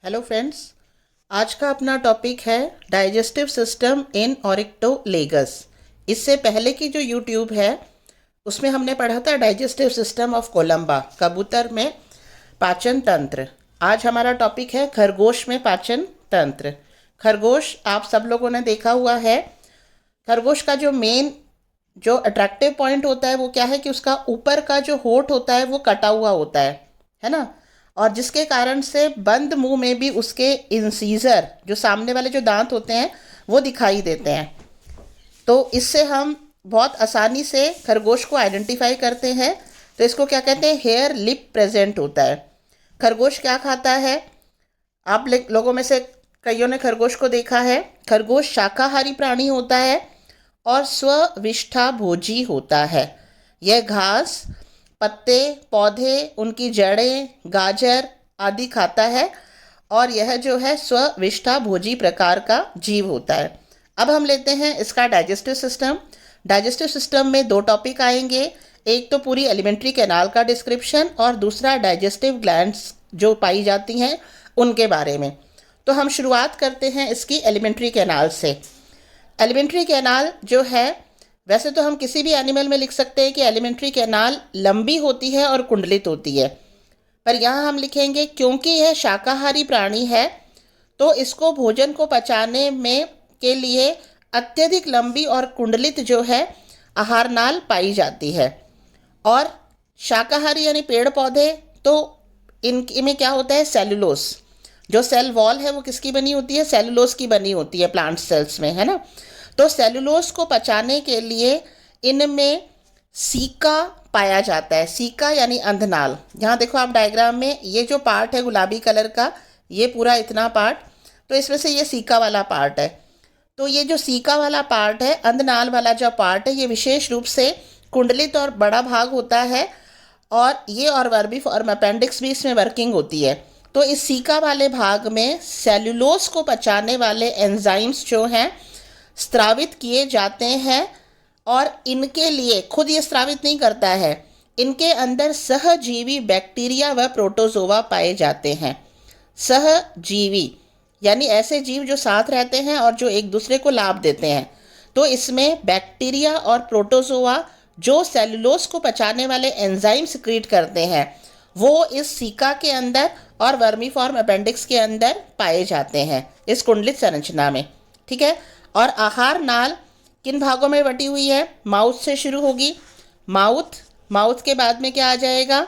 Hello friends, आज का अपना टॉपिक है डाइजेस्टिव सिस्टम इन ऑरिक्टोलेगस। इससे पहले की जो यूट्यूब है उसमें हमने पढ़ा था डाइजेस्टिव सिस्टम ऑफ कोलंबा, कबूतर में पाचन तंत्र। आज हमारा टॉपिक है खरगोश में पाचन तंत्र। खरगोश आप सब लोगों ने देखा हुआ है। खरगोश का जो मेन जो अट्रैक्टिव पॉइंट होता है वो क्या है कि उसका ऊपर का जो होंठ होता है वो कटा हुआ होता है ना। और जिसके कारण से बंद मुंह में भी उसके इंसीजर, जो सामने वाले जो दांत होते हैं, वो दिखाई देते हैं। तो इससे हम बहुत आसानी से खरगोश को आइडेंटिफाई करते हैं। तो इसको क्या कहते हैं, हेयर लिप प्रेजेंट होता है। खरगोश क्या खाता है? आप लोगों में से कईयों ने खरगोश को देखा है। खरगोश शाकाहारी प्राणी होता है और स्वविष्ठा भोजी होता है। यह घास, पत्ते, पौधे, उनकी जड़ें, गाजर आदि खाता है और यह जो है स्वविष्ठा भोजी प्रकार का जीव होता है। अब हम लेते हैं इसका डाइजेस्टिव सिस्टम। डाइजेस्टिव सिस्टम में दो टॉपिक आएंगे, एक तो पूरी एलिमेंट्री कैनाल का डिस्क्रिप्शन और दूसरा डाइजेस्टिव ग्लैंड्स जो पाई जाती हैं उनके बारे में। तो हम शुरुआत करते हैं इसकी एलिमेंट्री कैनाल से। एलिमेंट्री कैनाल जो है, वैसे तो हम किसी भी एनिमल में लिख सकते हैं कि एलिमेंट्री कैनाल लंबी होती है और कुंडलित होती है, पर यहाँ हम लिखेंगे क्योंकि यह शाकाहारी प्राणी है तो इसको भोजन को पचाने में के लिए अत्यधिक लंबी और कुंडलित जो है आहार नाल पाई जाती है। और शाकाहारी यानी पेड़ पौधे, तो इनमें क्या होता है, सेलुलोस। जो सेल वॉल है वो किसकी बनी होती है? सेलुलोस की बनी होती है प्लांट सेल्स में, है ना। तो सेलुलोस को पचाने के लिए इनमें सीका पाया जाता है। सीका यानी अंधनाल। यहाँ देखो आप डायग्राम में, ये जो पार्ट है गुलाबी कलर का, ये पूरा इतना पार्ट, तो इसमें से ये सीका वाला पार्ट है। तो ये जो सीका वाला पार्ट है, अंधनाल वाला जो पार्ट है, ये विशेष रूप से कुंडलित और बड़ा भाग होता है और ये और वर्बिफॉर्म अपेंडिक्स भी इसमें वर्किंग होती है। तो इस सीका वाले भाग में सेलुलोस को पचाने वाले एंजाइम्स जो हैं स्त्रावित किए जाते हैं और इनके लिए खुद ये स्त्रावित नहीं करता है, इनके अंदर सहजीवी बैक्टीरिया व प्रोटोजोआ पाए जाते हैं। सहजीवी यानी ऐसे जीव जो साथ रहते हैं और जो एक दूसरे को लाभ देते हैं। तो इसमें बैक्टीरिया और प्रोटोजोआ जो सेलुलोस को पचाने वाले एंजाइम सिक्रीट करते हैं वो इस सीका के अंदर और वर्मीफॉर्म अपेंडिक्स के अंदर पाए जाते हैं इस कुंडलित संरचना में, ठीक है। और आहार नाल किन भागों में बटी हुई है? माउथ से शुरू होगी, माउथ, माउथ के बाद में क्या आ जाएगा,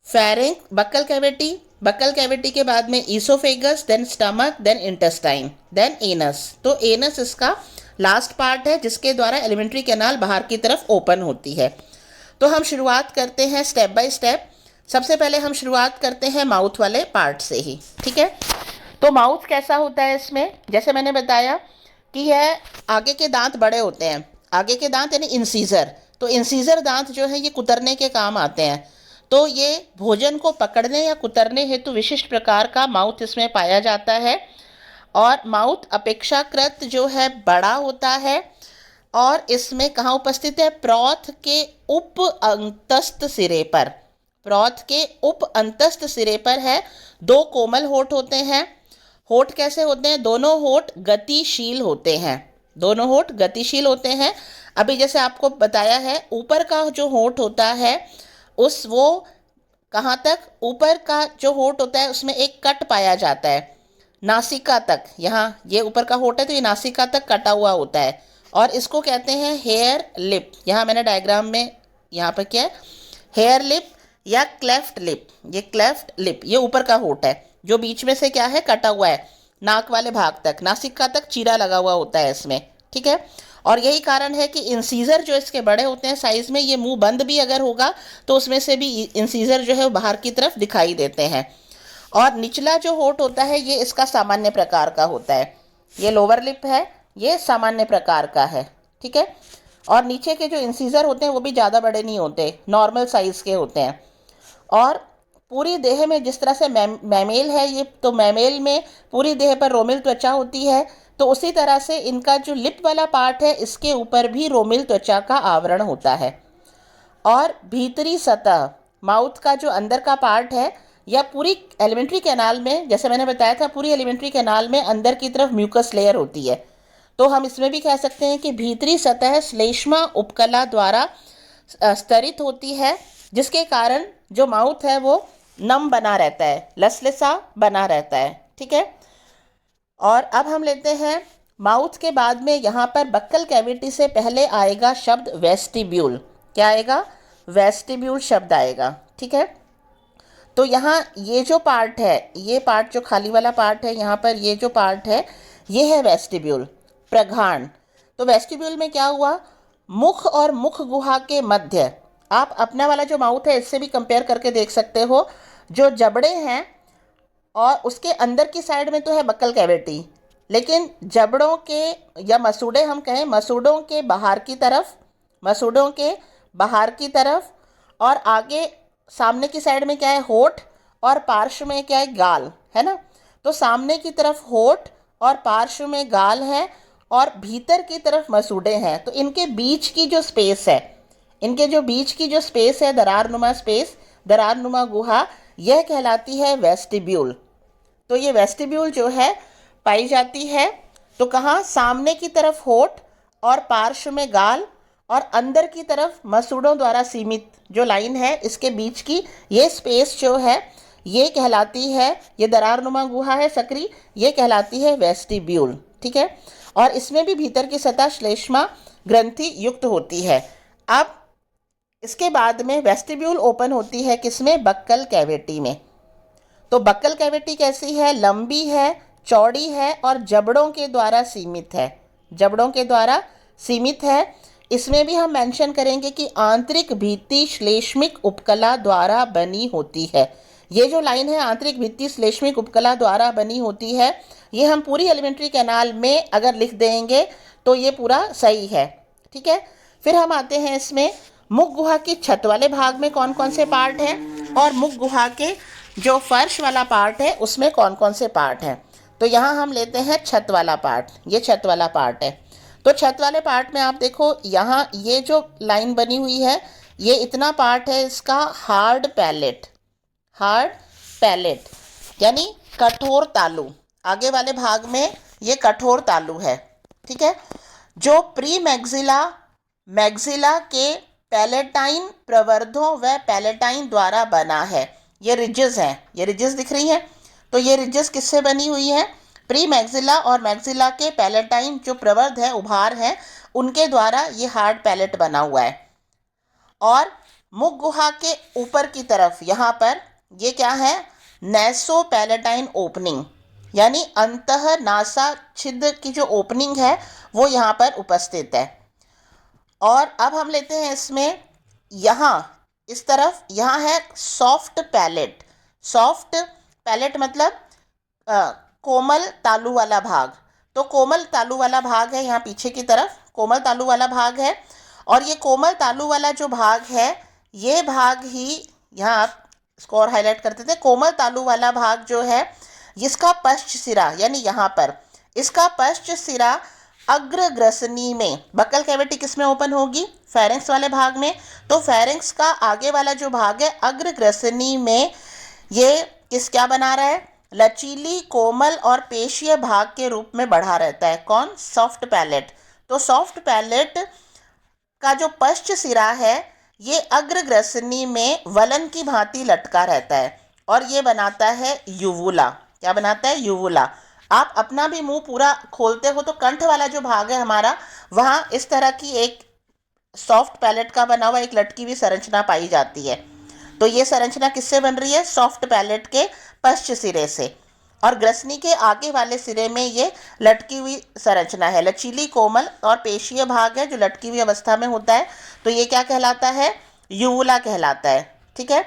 फेरिंग, बक्कल कैविटी, बक्कल कैविटी के बाद में oesophagus, then stomach, then intestine, then anus. तो एनस इसका लास्ट पार्ट है जिसके द्वारा एलिमेंट्री कैनाल बाहर की तरफ ओपन होती है। तो हम शुरुआत करते हैं स्टेप बाय स्टेप। सबसे पहले हम शुरुआत करते हैं माउथ वाले पार्ट से ही, ठीक है। तो माउथ कैसा होता है? इसमें जैसे मैंने बताया कि यह आगे के दांत बड़े होते हैं। आगे के दांत यानी इंसीजर, तो इंसीजर दांत जो है ये कुतरने के काम आते हैं। तो ये भोजन को पकड़ने या कुतरने हेतु विशिष्ट प्रकार का माउथ इसमें पाया जाता है। और माउथ अपेक्षाकृत जो है बड़ा होता है और इसमें कहाँ उपस्थित है? प्रौथ के उप अंतस्थ सिरे पर। प्रौथ के उप अंतस्थ सिरे पर है। दो कोमल होंठ होते हैं। होंठ कैसे होते हैं? दोनों होंठ गतिशील होते हैं। दोनों होंठ गतिशील होते हैं। अभी जैसे आपको बताया है, ऊपर का जो होंठ होता है वो कहाँ तक? ऊपर का जो होंठ होता है उसमें एक कट पाया जाता है नासिका तक। यहाँ ये ऊपर का होंठ है तो ये नासिका तक कटा हुआ होता है और इसको कहते हैं हेयर लिप। यहाँ मैंने डायग्राम में यहाँ पर क्या है, हेयर लिप या क्लेफ्ट लिप। ये क्लेफ्ट लिप, ये ऊपर का होंठ है जो बीच में से क्या है, कटा हुआ है नाक वाले भाग तक, नासिका तक चीरा लगा हुआ होता है इसमें, ठीक है। और यही कारण है कि इंसीजर जो इसके बड़े होते हैं साइज में, ये मुंह बंद भी अगर होगा तो उसमें से भी इंसीजर जो है वो बाहर की तरफ दिखाई देते हैं। और निचला जो होंठ होता है ये इसका सामान्य प्रकार का होता है। ये लोअर लिप है, ये सामान्य प्रकार का है, ठीक है। और नीचे के जो इंसीजर होते हैं वो भी ज़्यादा बड़े नहीं होते, नॉर्मल साइज़ के होते हैं। और पूरी देह में जिस तरह से मैमेल है ये, तो मैमेल में पूरी देह पर रोमिल त्वचा होती है, तो उसी तरह से इनका जो लिप वाला पार्ट है इसके ऊपर भी रोमिल त्वचा का आवरण होता है। और भीतरी सतह, माउथ का जो अंदर का पार्ट है, या पूरी एलिमेंट्री कैनाल में, जैसे मैंने बताया था, पूरी एलिमेंट्री कैनाल में अंदर की तरफ म्यूकस लेयर होती है। तो हम इसमें भी कह सकते हैं कि भीतरी सतह श्लेष्मा उपकला द्वारा स्तरित होती है, जिसके कारण जो माउथ है वो नम बना रहता है, लसलसा बना रहता है। ठीक है। और अब हम लेते हैं माउथ के बाद में, यहाँ पर बक्कल कैविटी से पहले आएगा शब्द वेस्टिब्यूल। क्या आएगा? वेस्टिब्यूल शब्द आएगा। ठीक है। तो यहाँ ये जो पार्ट है, ये पार्ट जो खाली वाला पार्ट है, यहाँ पर ये जो पार्ट है, ये है वेस्टिब्यूल, प्रघाण। तो वेस्टिब्यूल में क्या हुआ? मुख और मुख गुहा के मध्य, आप अपना वाला जो माउथ है इससे भी कंपेयर करके देख सकते हो, जो जबड़े हैं और उसके अंदर की साइड में तो है बक्कल कैविटी, लेकिन जबड़ों के या मसूड़े हम कहें, मसूड़ों के बाहर की तरफ, मसूड़ों के बाहर की तरफ और आगे सामने की साइड में क्या है? होठ, और पार्श्व में क्या है? गाल, है ना। तो सामने की तरफ होठ और पार्श्व में गाल है और भीतर की तरफ मसूड़े हैं। तो इनके बीच की जो स्पेस है, इनके जो बीच की जो स्पेस है, दरारनुमा स्पेस, दरारनुमा गुहा, यह कहलाती है वेस्टिब्यूल। तो ये वेस्टिब्यूल जो है पाई जाती है तो कहाँ? सामने की तरफ होठ और पार्श्व में गाल और अंदर की तरफ मसूड़ों द्वारा सीमित जो लाइन है, इसके बीच की ये स्पेस जो है, ये कहलाती है, ये दरारनुमा गुहा है सकरी, ये कहलाती है वेस्टिब्यूल। ठीक है। और इसमें भी भीतर की सतह श्लेष्मा ग्रंथि युक्त होती है। अब इसके बाद में वेस्टिब्यूल ओपन होती है किसमें? बक्कल कैविटी में। तो बक्कल कैविटी कैसी है? लंबी है, चौड़ी है और जबड़ों के द्वारा सीमित है, जबड़ों के द्वारा सीमित है। इसमें भी हम मेंशन करेंगे कि आंतरिक भित्ति श्लेष्मिक उपकला द्वारा बनी होती है। ये जो लाइन है, आंतरिक भित्ति श्लेष्मिक उपकला द्वारा बनी होती है, ये हम पूरी एलिमेंट्री कैनाल में अगर लिख देंगे तो ये पूरा सही है। ठीक है। फिर हम आते हैं इसमें मुख गुहा की छत वाले भाग में कौन कौन से पार्ट हैं और मुख गुहा के जो फर्श वाला पार्ट है उसमें कौन कौन से पार्ट हैं। तो यहाँ हम लेते हैं छत वाला पार्ट। ये छत वाला पार्ट है। तो छत वाले पार्ट में आप देखो, यहाँ ये जो लाइन बनी हुई है, ये इतना पार्ट है इसका हार्ड पैलेट, हार्ड पैलेट यानी कठोर तालु। आगे वाले भाग में ये कठोर तालु है। ठीक है। जो प्री मैग्जिला, मैग्जिला के पैलेटाइन प्रवर्धों व पैलेटाइन द्वारा बना है। ये रिजेस हैं, ये रिजेस दिख रही हैं। तो ये रिजेस किससे बनी हुई है? प्री मैग्जिला और मैग्जिला के पैलेटाइन जो प्रवर्ध है, उभार है, उनके द्वारा ये हार्ड पैलेट बना हुआ है। और मुख गुहा के ऊपर की तरफ यहाँ पर ये क्या है? नैसो पैलेटाइन ओपनिंग, यानी अंतः नासा छिद्र की जो ओपनिंग है वो यहाँ पर उपस्थित है। और अब हम लेते हैं इसमें, यहाँ इस तरफ यहाँ है सॉफ्ट पैलेट। सॉफ्ट पैलेट मतलब कोमल तालु वाला भाग। तो कोमल तालु वाला भाग है यहाँ पीछे की तरफ, कोमल तालु वाला भाग है। और ये कोमल तालु वाला जो भाग है, ये भाग ही यहाँ आप इसको और हाईलाइट करते थे। कोमल तालु वाला भाग जो है, इसका पश्च सिरा यानी यहाँ पर इसका पश्च सिरा अग्रग्रसनी में, बक्कल कैविटी किसमें ओपन होगी? फेरेंक्स वाले भाग में। तो फेरेंक्स का आगे वाला जो भाग है अग्रग्रसनी में, ये क्या बना रहा है? लचीली, कोमल और पेशीय भाग के रूप में बढ़ा रहता है। कौन? Soft palate. तो सॉफ्ट पैलेट का जो पश्च सिरा है, ये अग्रग्रसनी में वलन की भांति लटका रहता है और ये बनाता है यूवुला। क्या बनाता है? यूवुला। आप अपना भी मुंह पूरा खोलते हो तो कंठ वाला जो भाग है हमारा, वहाँ इस तरह की एक सॉफ्ट पैलेट का बना हुआ एक लटकी हुई संरचना पाई जाती है। तो ये संरचना किससे बन रही है? सॉफ्ट पैलेट के पश्च सिरे से। और ग्रसनी के आगे वाले सिरे में ये लटकी हुई संरचना है, लचीली, कोमल और पेशीय भाग है जो लटकी हुई अवस्था में होता है। तो ये क्या कहलाता है? यूवुला कहलाता है। ठीक है।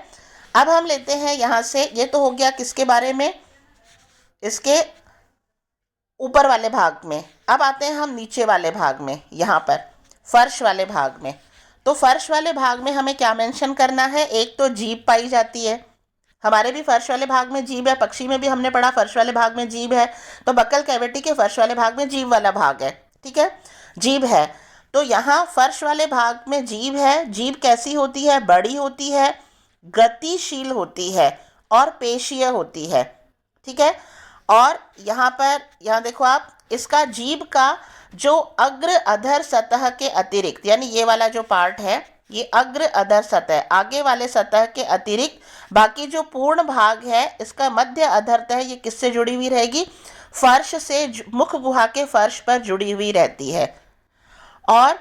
अब हम लेते हैं यहाँ से, ये तो हो गया किसके बारे में? इसके ऊपर वाले भाग में। अब आते हैं हम नीचे वाले भाग में, यहाँ पर फर्श वाले भाग में। तो फर्श वाले भाग में हमें क्या मेंशन करना है? एक तो जीभ पाई जाती है, हमारे भी फर्श वाले भाग में जीभ है, पक्षी में भी हमने पढ़ा फर्श वाले भाग में जीभ है। तो बक्कल कैविटी के फर्श वाले भाग में जीभ वाला भाग है। ठीक है, जीभ है। तो यहाँ फर्श वाले भाग में जीभ है। जीभ कैसी होती है? बड़ी होती है, गतिशील होती है और पेशीय होती है, ठीक है। और यहाँ देखो आप, इसका जीभ का जो अग्र अधर सतह के अतिरिक्त, यानी ये वाला जो पार्ट है, ये अग्र अधर सतह, आगे वाले सतह के अतिरिक्त बाकी जो पूर्ण भाग है, इसका मध्य अधर तह, ये किससे जुड़ी हुई रहेगी? फर्श से, मुख गुहा के फर्श पर जुड़ी हुई रहती है। और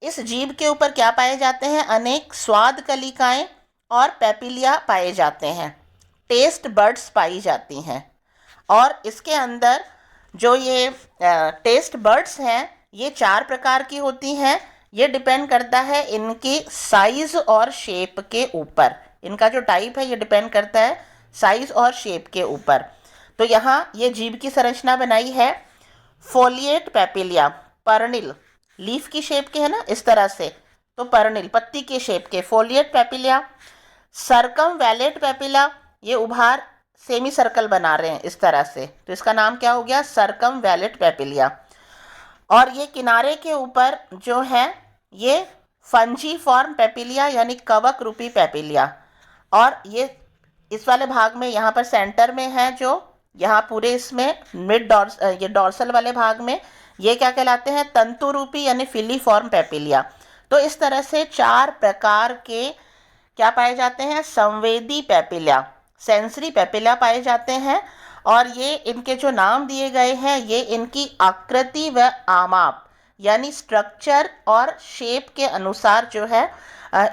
इस जीभ के ऊपर क्या पाए जाते हैं? अनेक स्वाद कलिकाएं और पैपिलिया पाए जाते हैं, टेस्ट बर्ड्स पाई जाती हैं। और इसके अंदर जो ये टेस्ट बर्ड्स हैं, ये 4 प्रकार की होती हैं। ये डिपेंड करता है इनकी साइज़ और शेप के ऊपर। इनका जो टाइप है ये डिपेंड करता है साइज़ और शेप के ऊपर। तो यहाँ ये जीभ की संरचना बनाई है। फोलिएट पैपिलिया, पर्निल, लीफ की शेप के है ना, इस तरह से, तो पर्निल पत्ती के शेप के, फोलिएट पैपिलिया। सर्कम वैलेट पैपिला, ये उभार सेमी सर्कल बना रहे हैं इस तरह से, तो इसका नाम क्या हो गया? Circumvallate papillae. और ये किनारे के ऊपर जो है ये फंजी फॉर्म पैपिलिया, यानी कवक रूपी पैपिलिया। और ये इस वाले भाग में, यहाँ पर सेंटर में है जो, यहाँ पूरे इसमें मिड ये डॉर्सल वाले भाग में ये क्या कहलाते हैं? तंतु रूपी यानी फिलीफॉर्म पैपिलिया। तो इस तरह से 4 प्रकार के क्या पाए जाते हैं? संवेदी पैपिलिया, सेंसरी पैपिलिया पाए जाते हैं। और ये इनके जो नाम दिए गए हैं, ये इनकी आकृति व आमाप यानी स्ट्रक्चर और शेप के अनुसार जो है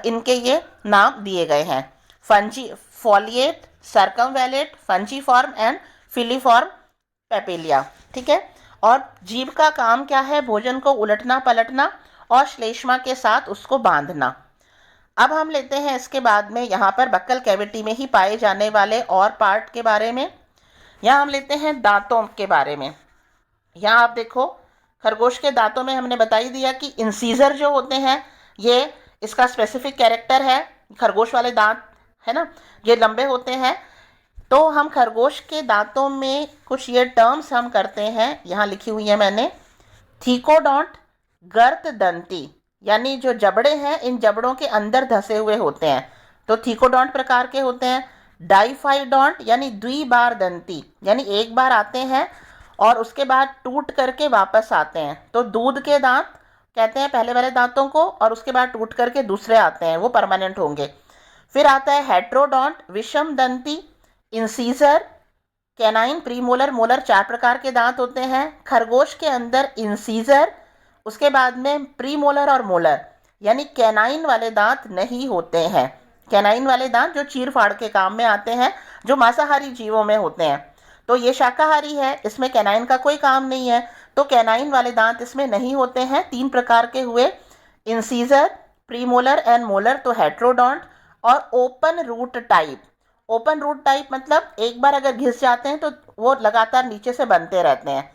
इनके ये नाम दिए गए हैं। फोलिएट, सर्कमवैलेट, फंजीफॉर्म एंड फिलीफॉर्म पैपिलिया, ठीक है। और जीभ का काम क्या है? भोजन को उलटना पलटना और श्लेष्मा के साथ उसको बांधना। अब हम लेते हैं इसके बाद में यहाँ पर बक्कल कैविटी में ही पाए जाने वाले और पार्ट के बारे में। यहाँ हम लेते हैं दांतों के बारे में। यहाँ आप देखो, खरगोश के दांतों में हमने बता ही दिया कि इंसीजर जो होते हैं, ये इसका स्पेसिफिक कैरेक्टर है। खरगोश वाले दांत है ना, ये लंबे होते हैं। तो हम खरगोश के दांतों में कुछ ये टर्म्स हम करते हैं, यहाँ लिखी हुई है मैंने। थीकोडोंट, गर्त दंती, यानी जो जबड़े हैं, इन जबड़ों के अंदर धसे हुए होते हैं, तो थीकोडोंट प्रकार के होते हैं। डाइफाइडोंट, यानी द्विबार दंती, यानी एक बार आते हैं और उसके बाद टूट करके वापस आते हैं, तो दूध के दांत कहते हैं पहले वाले दांतों को, और उसके बाद टूट करके दूसरे आते हैं, वो परमानेंट होंगे। फिर आता है हेट्रोडोंट, विषम दंती, इंसीजर, कैनाइन, प्रीमोलर, मोलर, 4 प्रकार के दांत होते हैं। खरगोश के अंदर इंसीजर, उसके बाद में प्रीमोलर और मोलर, यानी कैनाइन वाले दांत नहीं होते हैं। कैनाइन वाले दांत जो चीर फाड़ के काम में आते हैं, जो मांसाहारी जीवों में होते हैं। तो ये शाकाहारी है, इसमें कैनाइन का कोई काम नहीं है, तो कैनाइन वाले दांत इसमें नहीं होते हैं। 3 प्रकार के हुए, इंसीजर, प्रीमोलर एंड मोलर, तो हेट्रोडोंट। और open root type, open root type मतलब एक बार अगर घिस जाते हैं तो वो लगातार नीचे से बनते रहते हैं।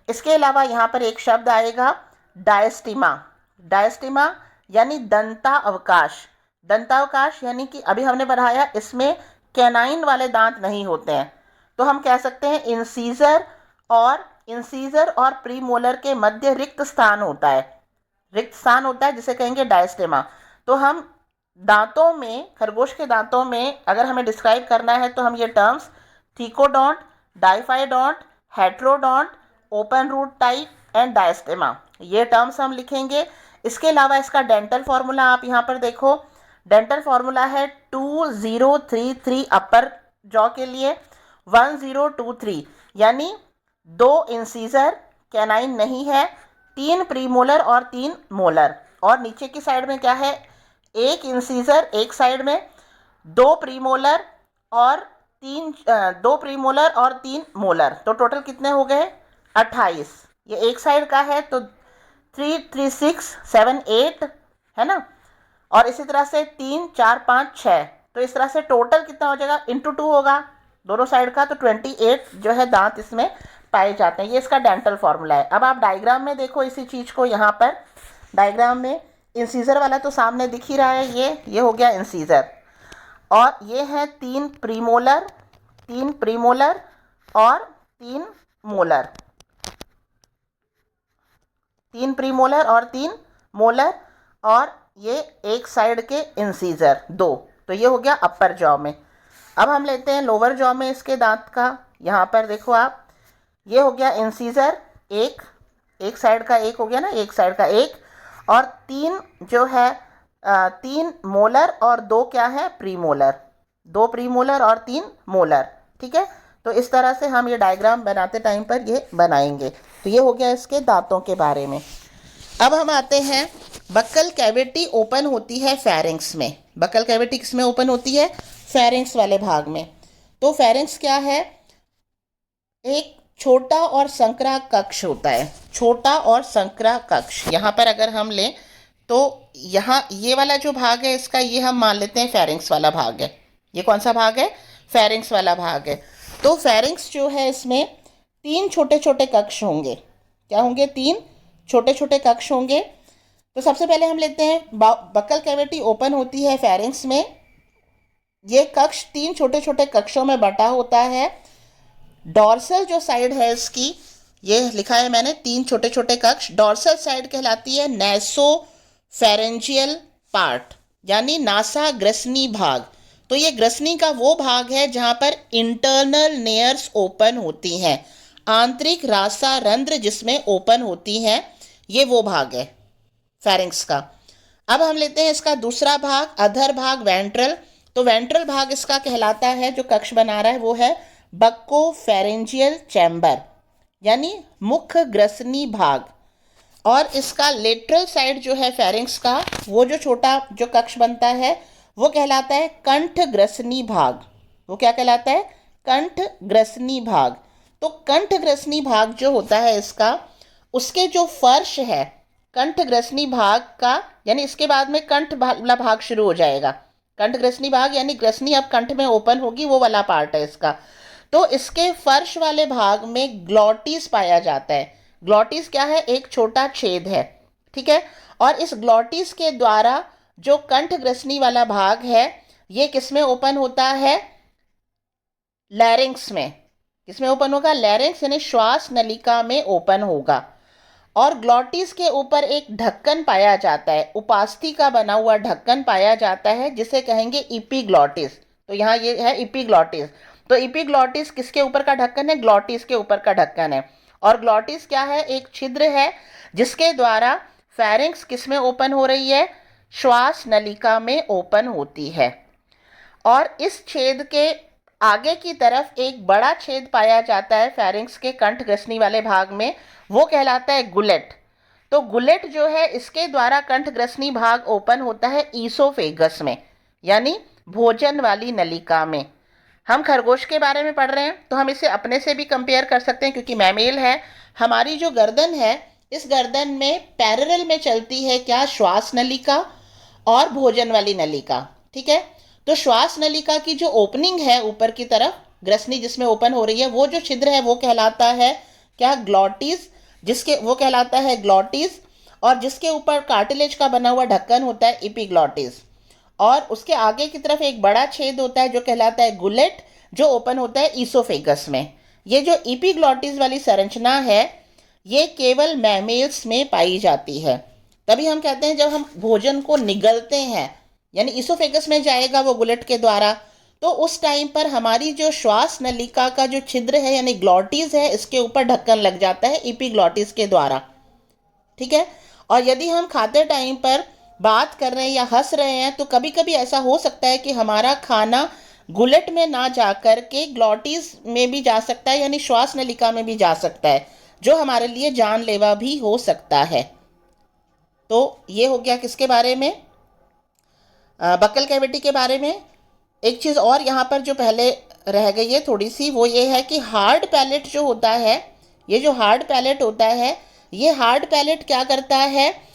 इसके अलावा यहाँ पर एक शब्द आएगा डायस्टिमा। डायस्टिमा यानी दंतावकाश। दंतावकाश यानी कि अभी हमने बढ़ाया, इसमें कैनाइन वाले दांत नहीं होते हैं, तो हम कह सकते हैं इंसीजर और प्रीमोलर के मध्य रिक्त स्थान होता है, रिक्त स्थान होता है, जिसे कहेंगे डायस्टिमा। तो हम दांतों में, खरगोश के दांतों में अगर हमें डिस्क्राइब करना है तो हम ये terms thecodont, diphyodont, heterodont, open root type and diastema, ये टर्म्स हम लिखेंगे। इसके अलावा इसका डेंटल फार्मूला आप यहाँ पर देखो, डेंटल फार्मूला है 2033 अपर जॉ के लिए, 1023, यानी 2 इंसीजर, कैनाइन नहीं है, 3 प्रीमोलर और 3 मोलर। और नीचे की साइड में क्या है? 1 इंसीजर एक साइड में, 2 प्रीमोलर और 3 मोलर, तो टोटल कितने हो गए? 28। ये एक साइड का है तो 3, 3, 6, 7, 8 है ना, और इसी तरह से 3, 4, 5, 6, तो इस तरह से टोटल कितना हो जाएगा? इंटू 2 होगा दोनों साइड का, तो 28 जो है दांत इसमें पाए जाते हैं। ये इसका डेंटल फार्मूला है। अब आप डायग्राम में देखो इसी चीज़ को, यहाँ पर डायग्राम में इंसीजर वाला तो सामने दिख ही रहा है, ये हो गया इंसीजर, और ये है 3 प्रीमोलर, 3 प्रीमोलर और 3 मोलर, 3 प्रीमोलर और 3 मोलर, और ये एक साइड के इंसीजर 2, तो ये हो गया अपर जॉ में। अब हम लेते हैं लोअर जॉ में इसके दांत का। यहाँ पर देखो आप, ये हो गया इंसीजर, एक साइड का एक हो गया ना, एक साइड का एक, और तीन जो है 3 मोलर और 2 क्या है प्रीमोलर, 2 प्रीमोलर और 3 मोलर। ठीक है, तो इस तरह से हम ये डायग्राम बनाते टाइम पर ये बनाएंगे। तो ये हो गया इसके दांतों के बारे में। अब हम आते हैं, बक्कल कैविटी ओपन होती है फेरिंग्स में। बक्कल कैविटी किस में ओपन होती है? फेरिंग्स वाले भाग में। तो फेरिंग्स क्या है? एक छोटा और संकरा कक्ष होता है, छोटा और संकरा कक्ष। यहाँ पर अगर हम लें तो यहाँ ये वाला जो भाग है इसका, ये हम मान लेते हैं फेरिंग्स वाला भाग है। ये कौन सा भाग है? फेरिंग्स वाला भाग है। तो फेरिंग्स जो है इसमें 3 छोटे छोटे कक्ष होंगे। क्या होंगे? 3 छोटे छोटे कक्ष होंगे। तो सबसे पहले हम लेते हैं, बक्कल कैविटी ओपन होती है फेरिंग्स में। ये कक्ष 3 छोटे छोटे कक्षों में बटा होता है। डॉर्सल जो साइड है इसकी, ये लिखा है मैंने 3 छोटे छोटे कक्ष। डॉर्सल साइड कहलाती है नैसो फेरेंजियल पार्ट, यानी नासा ग्रसनी भाग। तो ये ग्रसनी का वो भाग है जहाँ पर इंटरनल नेयर्स ओपन होती हैं, आंतरिक रासा रंध्र जिसमें ओपन होती हैं, ये वो भाग है फेरिंग्स का। अब हम लेते हैं इसका दूसरा भाग, अधर भाग वेंट्रल। तो वेंट्रल भाग इसका कहलाता है, जो कक्ष बना रहा है वो है बक्को फेरेंजियल चैम्बर, यानी मुख्य ग्रसनी भाग। और इसका लेटरल साइड जो है फेरिंग्स का, वो जो छोटा जो कक्ष बनता है वो कहलाता है कंठ ग्रसनी भाग। वो क्या कहलाता है? कंठ ग्रसनी भाग। तो कंठ ग्रसनी भाग जो होता है इसका, उसके जो फर्श है कंठ ग्रसनी भाग का, यानी इसके बाद में कंठ वाला भाग शुरू हो जाएगा। कंठ ग्रसनी भाग यानी ग्रसनी अब कंठ में ओपन होगी, वो वाला पार्ट है इसका। तो इसके फर्श वाले भाग में ग्लॉटिस पाया जाता है। ग्लॉटिस क्या है? एक छोटा छेद है। ठीक है, और इस ग्लॉटिस के द्वारा जो कंठ ग्रसनी वाला भाग है, ये किस में ओपन होता है? लैरिंग्स में। किसमें ओपन होगा? लैरिंग्स, यानी श्वास नलिका में ओपन होगा। और ग्लॉटिस के ऊपर एक ढक्कन पाया जाता है, उपास्थि का बना हुआ ढक्कन पाया जाता है, जिसे कहेंगे इपीग्लॉटिस। तो यहाँ ये है इपीग्लॉटिस। तो इपीग्लॉटिस किसके ऊपर का ढक्कन है? ग्लॉटिस के ऊपर का ढक्कन है। और ग्लॉटिस क्या है? एक छिद्र है जिसके द्वारा फेरिंग्स किस में ओपन हो रही है? श्वास नलिका में ओपन होती है। और इस छेद के आगे की तरफ एक बड़ा छेद पाया जाता है फेरिंग्स के कंठ ग्रसनी वाले भाग में, वो कहलाता है गुलेट। तो गुलेट जो है, इसके द्वारा कंठ ग्रसनी भाग ओपन होता है ईसोफेगस में, यानी भोजन वाली नलिका में। हम खरगोश के बारे में पढ़ रहे हैं तो हम इसे अपने से भी कंपेयर कर सकते हैं, क्योंकि मैमेल है। हमारी जो गर्दन है, इस गर्दन में पैरेलल में चलती है क्या? श्वास नलिका और भोजन वाली नलिका। ठीक है, तो श्वास नलिका की जो ओपनिंग है ऊपर की तरफ, ग्रसनी जिसमें ओपन हो रही है, वो जो छिद्र है वो कहलाता है क्या? ग्लॉटिस। जिसके वो कहलाता है ग्लॉटिस, और जिसके ऊपर कार्टिलेज का बना हुआ ढक्कन होता है इपीग्लॉटिस। और उसके आगे की तरफ एक बड़ा छेद होता है जो कहलाता है गुलेट, जो ओपन होता है ईसोफेगस में। ये जो इपीग्लॉटिस वाली संरचना है, ये केवल मैमेल्स में पाई जाती है। तभी हम कहते हैं जब हम भोजन को निगलते हैं, यानी ईसोफेगस में जाएगा वो गुलेट के द्वारा, तो उस टाइम पर हमारी जो श्वास नलिका का जो छिद्र है यानी ग्लॉटिस है, इसके ऊपर ढक्कन लग जाता है इपीग्लॉटिस के द्वारा। ठीक है, और यदि हम खाते टाइम पर बात कर रहे हैं या हंस रहे हैं, तो कभी कभी ऐसा हो सकता है कि हमारा खाना गुलेट में ना जा कर के ग्लॉटिस में भी जा सकता है, यानी श्वास नलिका में भी जा सकता है, जो हमारे लिए जानलेवा भी हो सकता है। तो ये हो गया किसके बारे में? बक्कल कैविटी के बारे में। एक चीज़ और यहाँ पर जो पहले रह गई है थोड़ी सी, वो ये है कि हार्ड पैलेट जो होता है, ये जो हार्ड पैलेट होता है, ये हार्ड पैलेट क्या करता है?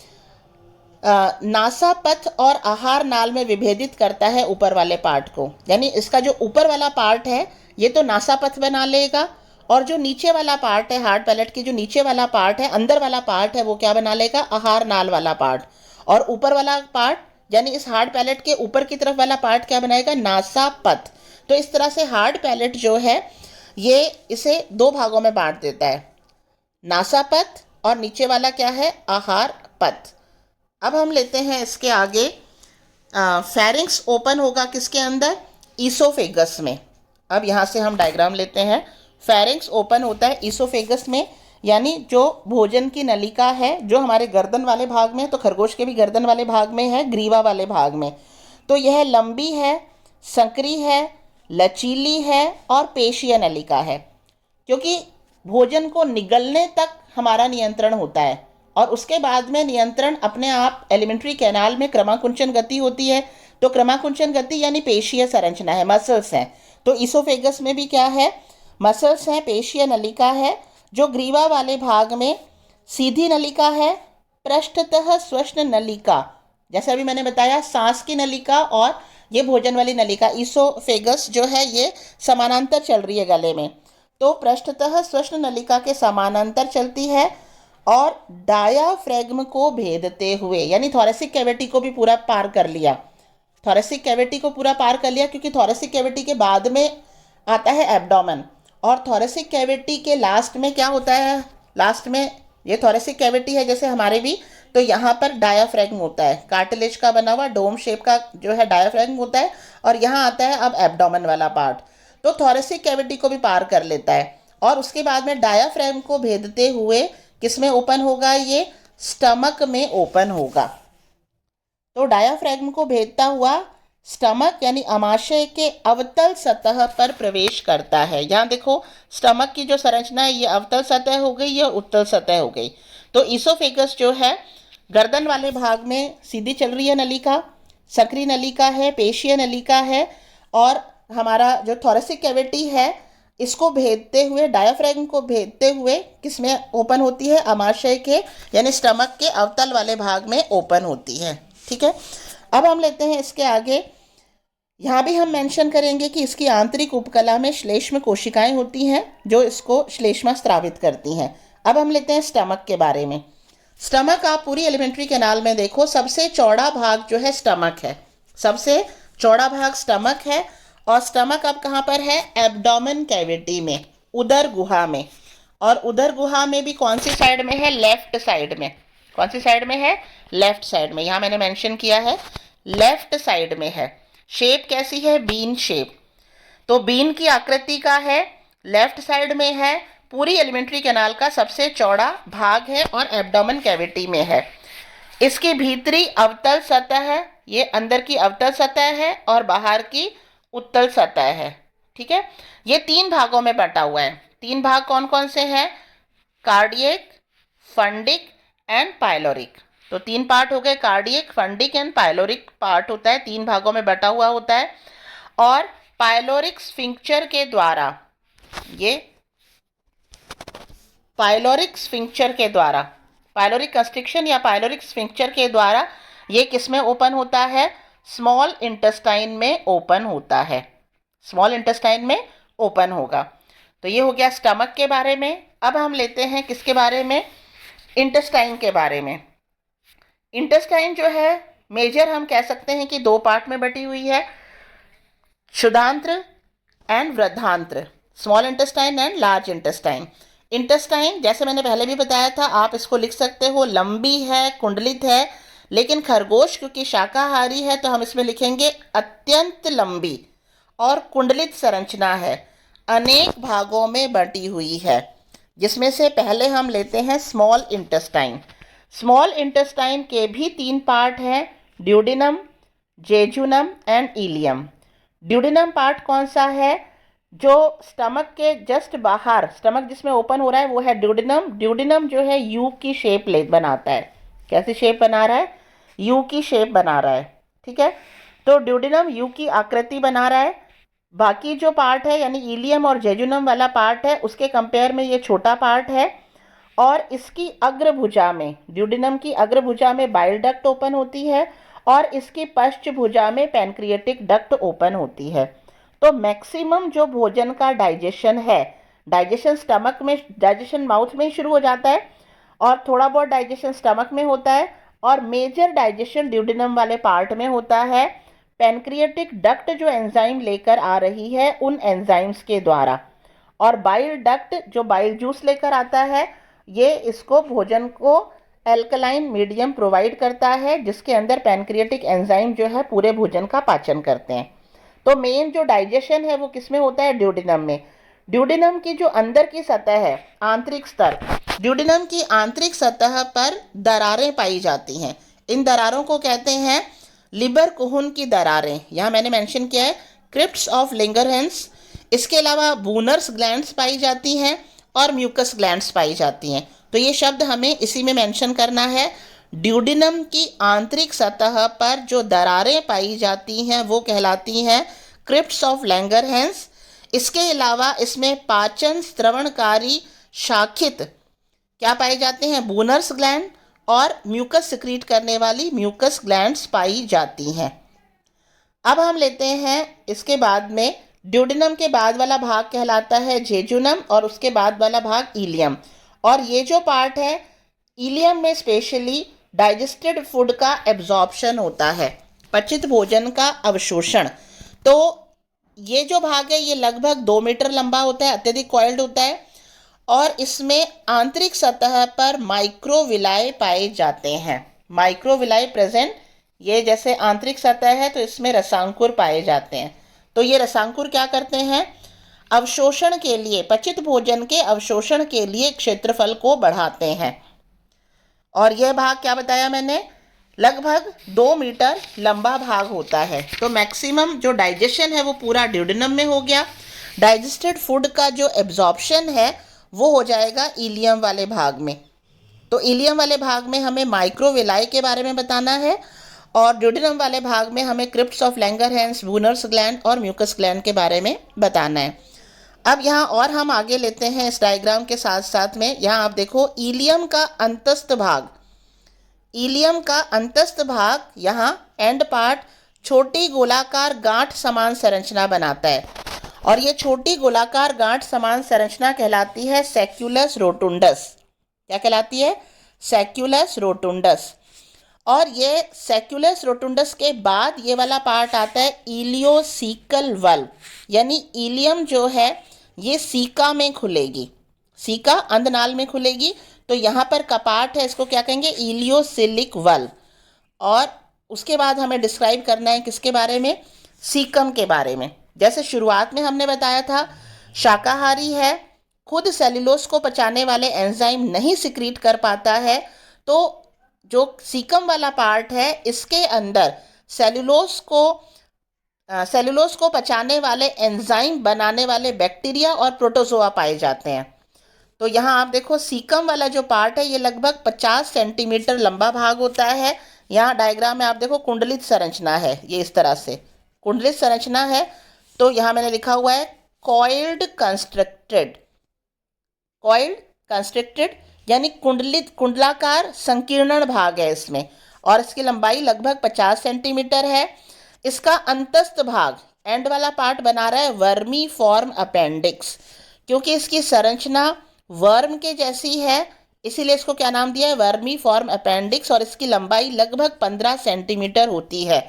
नासापथ और आहार नाल में विभेदित करता है ऊपर वाले पार्ट को। यानी इसका जो ऊपर वाला पार्ट है ये तो नासापथ बना लेगा, और जो नीचे वाला पार्ट है हार्ड पैलेट की, जो नीचे वाला पार्ट है, अंदर वाला पार्ट है, वो क्या बना लेगा? आहार नाल वाला पार्ट। और ऊपर वाला पार्ट, यानी इस हार्ड पैलेट के ऊपर की तरफ वाला पार्ट क्या बनाएगा? नासापथ। तो इस तरह से हार्ड पैलेट जो है, ये इसे 2 भागों में बांट देता है, नासापथ, और नीचे वाला क्या है? आहार पथ। अब हम लेते हैं इसके आगे, फेरिंग्स ओपन होगा किसके अंदर? ईसोफेगस में। अब यहाँ से हम डायग्राम लेते हैं। फेरिंक्स ओपन होता है ईसोफेगस में, यानी जो भोजन की नलिका है जो हमारे गर्दन वाले भाग में, तो खरगोश के भी गर्दन वाले भाग में है, ग्रीवा वाले भाग में। तो यह लंबी है, संकरी है, लचीली है और पेशीय नलिका है, क्योंकि भोजन को निगलने तक हमारा नियंत्रण होता है और उसके बाद में नियंत्रण अपने आप एलिमेंट्री कैनाल में क्रमाकुंचन गति होती है। तो क्रमाकुंचन गति यानी पेशीय संरचना है, मसल्स हैं। तो ईसोफेगस में भी क्या है, मसल्स हैं, पेशीय नलिका है। जो ग्रीवा वाले भाग में सीधी नलिका है, पृष्ठतः श्वसन नलिका, जैसे अभी मैंने बताया सांस की नलिका और ये भोजन वाली नलिका ईसोफेगस जो है ये समानांतर चल रही है गले में। तो पृष्ठतः श्वसन नलिका के समानांतर चलती है और डायाफ्रैग्म को भेदते हुए, यानी थोरेसिक कैविटी को भी पूरा पार कर लिया, थोरेसिक कैविटी को पूरा पार कर लिया, क्योंकि थोरेसिक कैविटी के बाद में आता है एब्डोमेन और थोरेसिक कैविटी के लास्ट में क्या होता है, लास्ट में ये थोरेसिक कैविटी है जैसे हमारे भी, तो यहाँ पर डायाफ्रैग्म होता है, कार्टिलेज का बना हुआ डोम शेप का जो है डायाफ्रैग्म होता है और यहाँ आता है अब एब्डोमेन वाला पार्ट। तो थोरेसिक कैविटी को भी पार कर लेता है और उसके बाद में डायाफ्रैग्म को भेदते हुए किस में ओपन होगा, ये स्टमक में ओपन होगा। तो डायाफ्रैग्म को भेदता हुआ स्टमक यानी अमाशय के अवतल सतह पर प्रवेश करता है। यहाँ देखो स्टमक की जो संरचना है ये अवतल सतह हो गई, ये उत्तल सतह हो गई। तो ईसोफेगस जो है गर्दन वाले भाग में सीधी चल रही है नलिका, सक्रिय नलिका है, पेशीय नलिका है और हमारा जो थोरेसिक कैविटी है इसको भेदते हुए, डायाफ्रैग्म को भेदते हुए किसमें ओपन होती है, अमाशय के यानी स्टमक के अवतल वाले भाग में ओपन होती है। ठीक है, अब हम लेते हैं इसके आगे। यहाँ भी हम मेंशन करेंगे कि इसकी आंतरिक उपकला में श्लेष्म कोशिकाएं होती हैं जो इसको श्लेष्मा स्रावित करती हैं। अब हम लेते हैं स्टमक के बारे में। स्टमक आप पूरी एलिमेंट्री कैनाल में देखो, सबसे चौड़ा भाग जो है स्टमक है, सबसे चौड़ा भाग स्टमक है और स्टमक अब कहाँ पर है, एब्डोमेन कैविटी में, उदर गुहा में। और उदर गुहा में भी कौन सी साइड में है, लेफ्ट साइड में। कौन सी साइड में है, लेफ्ट साइड में। यहाँ मैंने मेंशन किया है लेफ्ट साइड में है। शेप कैसी है, बीन शेप। तो बीन की आकृति का है, लेफ्ट साइड में है, पूरी एलिमेंट्री कैनाल का सबसे चौड़ा भाग है और एब्डोमेन कैविटी में है। इसकी भीतरी अवतल सतह है, ये अंदर की अवतल सतह है और बाहर की उत्तल सतह है। ठीक है, ये तीन भागों में बटा हुआ है। तीन भाग कौन कौन से हैं, कार्डियक, फंडिक एंड पाइलोरिक। तो तीन पार्ट हो गए, cardiac, fundic and pyloric part होता है, तीन भागों में बटा हुआ होता है। और पाइलोरिक स्फिंक्चर के द्वारा, ये पाइलोरिक स्फिंक्चर के द्वारा, पाइलोरिक कंस्ट्रिक्शन या पाइलोरिक स्फिंक्चर के द्वारा ये किस में ओपन होता है, स्मॉल इंटेस्टाइन में ओपन होता है, स्मॉल इंटेस्टाइन में ओपन होगा। तो ये हो गया स्टमक के बारे में। अब हम लेते हैं किसके बारे में, इंटेस्टाइन के बारे में। इंटेस्टाइन जो है मेजर हम कह सकते हैं कि दो पार्ट में बटी हुई है, क्षुधांत्र एंड वृद्धांत्र, small intestine and large intestine. Intestine जैसे मैंने पहले भी बताया था, आप इसको लिख सकते हो लंबी है, कुंडलित है, लेकिन खरगोश क्योंकि शाकाहारी है तो हम इसमें लिखेंगे अत्यंत लंबी और कुंडलित संरचना है, अनेक भागों में बटी हुई है, जिसमें से पहले हम लेते हैं स्मॉल इंटेस्टाइन। स्मॉल इंटेस्टाइन के भी तीन पार्ट हैं, duodenum, jejunum and ileum. Duodenum part कौन सा है, जो स्टमक के जस्ट बाहर, स्टमक जिसमें ओपन हो रहा है वो है ड्यूडिनम। ड्यूडिनम जो है यू की शेप ले बनाता है, कैसी शेप बना रहा है, यू की शेप बना रहा है। ठीक है, तो ड्यूडिनम यू की आकृति बना रहा है। बाकी जो पार्ट है यानी इलियम और जेजुनम वाला पार्ट है उसके कंपेयर में ये छोटा पार्ट है और इसकी अग्रभुजा में, ड्यूडिनम की अग्रभुजा में बाइल डक्ट ओपन होती है और इसकी पश्चभुजा में पैनक्रिएटिक डक्ट ओपन होती है। तो मैक्सिमम जो भोजन का डाइजेशन है, डाइजेशन स्टमक में, डाइजेशन माउथ में ही शुरू हो जाता है और थोड़ा बहुत डाइजेशन स्टमक में होता है और मेजर डाइजेशन ड्यूडिनम वाले पार्ट में होता है। पैनक्रिएटिक डक्ट जो एंजाइम लेकर आ रही है उन एंजाइम्स के द्वारा, और बाइल डक्ट जो बाइल जूस लेकर आता है, ये इसको भोजन को एल्कलाइन मीडियम प्रोवाइड करता है जिसके अंदर पैनक्रिएटिक एंजाइम जो है पूरे भोजन का पाचन करते हैं। तो मेन जो डाइजेशन है वो किस में होता है, ड्यूडेनम में। ड्यूडेनम की जो अंदर की सतह है, आंतरिक स्तर, ड्यूडेनम की आंतरिक सतह पर दरारें पाई जाती हैं। इन दरारों को कहते हैं लिबर कुहन की दरारें। यहाँ मैंने मेंशन किया है क्रिप्ट्स ऑफ लिंगरहेंस। इसके अलावा बूनर्स ग्लैंड्स पाई जाती हैं और म्यूकस ग्लैंड्स पाई जाती हैं। तो ये शब्द हमें इसी में मेंशन करना है। ड्यूडेनम की आंतरिक सतह पर जो दरारें पाई जाती हैं वो कहलाती हैं क्रिप्ट्स ऑफ लैंगरहैंस। इसके अलावा इसमें पाचन स्त्रवणकारी शाखित क्या पाए जाते हैं, बूनर्स ग्लैंड, और म्यूकस सिक्रीट करने वाली म्यूकस ग्लैंड्स पाई जाती हैं। अब हम लेते हैं इसके बाद में, ड्यूडेनम के बाद वाला भाग कहलाता है जेजुनम और उसके बाद वाला भाग इलियम। और ये जो पार्ट है इलियम में स्पेशली डाइजेस्टेड फूड का एब्जॉर्प्शन होता है, पचित भोजन का अवशोषण। तो ये जो भाग है ये लगभग 2 मीटर लंबा होता है, अत्यधिक कॉइल्ड होता है, और इसमें आंतरिक सतह पर माइक्रोविलाई पाए जाते हैं। माइक्रोविलाई प्रेजेंट, ये जैसे आंतरिक सतह है तो इसमें रसांकुर पाए जाते हैं। तो ये रसांकुर क्या करते हैं, अवशोषण के लिए, पचित भोजन के अवशोषण के लिए क्षेत्रफल को बढ़ाते हैं। और यह भाग क्या बताया मैंने, लगभग 2 मीटर लंबा भाग होता है। तो मैक्सिमम जो डाइजेशन है वो पूरा ड्यूडेनम में हो गया। डाइजेस्टेड फूड का जो एब्जॉर्प्शन है वो हो जाएगा इलियम वाले भाग में। तो इलियम वाले भाग में हमें माइक्रोविलाई के बारे में बताना है और ड्यूडेनम वाले भाग में हमें क्रिप्ट्स ऑफ लैंगरहैंस, बूनर्स ग्लैंड और म्यूकस ग्लैंड के बारे में बताना है। अब यहाँ और हम आगे लेते हैं इस डायग्राम के साथ साथ में। यहाँ आप देखो इलियम का अंतस्थ भाग, इलियम का अंतस्थ भाग यहाँ एंड पार्ट छोटी गोलाकार गांठ समान संरचना बनाता है और ये छोटी गोलाकार गांठ समान संरचना कहलाती है सैक्यूलस रोटुंडस। क्या कहलाती है, सैक्यूलस रोटुंडस। और ये सैक्यूलस रोटुंडस के बाद ये वाला पार्ट आता है इलियोसीकल वल्व, यानी इलियम जो है ये सीका में खुलेगी, सीका अंधनाल में खुलेगी। तो यहाँ पर कपाट है, इसको क्या कहेंगे, इलियोसिलिक वल्व। और उसके बाद हमें डिस्क्राइब करना है किसके बारे में, सीकम के बारे में। जैसे शुरुआत में हमने बताया था शाकाहारी है, खुद सेल्यूलोज को पचाने वाले एंजाइम नहीं सिक्रीट कर पाता है, तो जो सीकम वाला पार्ट है इसके अंदर सेल्यूलोज को पचाने वाले एंजाइम बनाने वाले बैक्टीरिया और प्रोटोजोआ पाए जाते हैं। तो यहाँ आप देखो सीकम वाला जो पार्ट है ये लगभग 50 सेंटीमीटर लंबा भाग होता है। यहाँ डायग्राम में आप देखो कुंडलित संरचना है, ये इस तरह से कुंडलित संरचना है। तो यहाँ मैंने लिखा हुआ है कॉइल्ड कंस्ट्रक्टेड, कॉइल्ड कंस्ट्रक्टेड यानी कुंडलित, कुंडलाकार संकीर्णन भाग है इसमें, और इसकी लंबाई लगभग 50 सेंटीमीटर है। इसका अंतस्थ भाग, एंड वाला पार्ट बना रहा है वर्मी फॉर्म अपेंडिक्स, क्योंकि इसकी संरचना वर्म के जैसी है इसीलिए इसको क्या नाम दिया है, वर्मी फॉर्म अपेंडिक्स। और इसकी लंबाई लगभग 15 सेंटीमीटर होती है।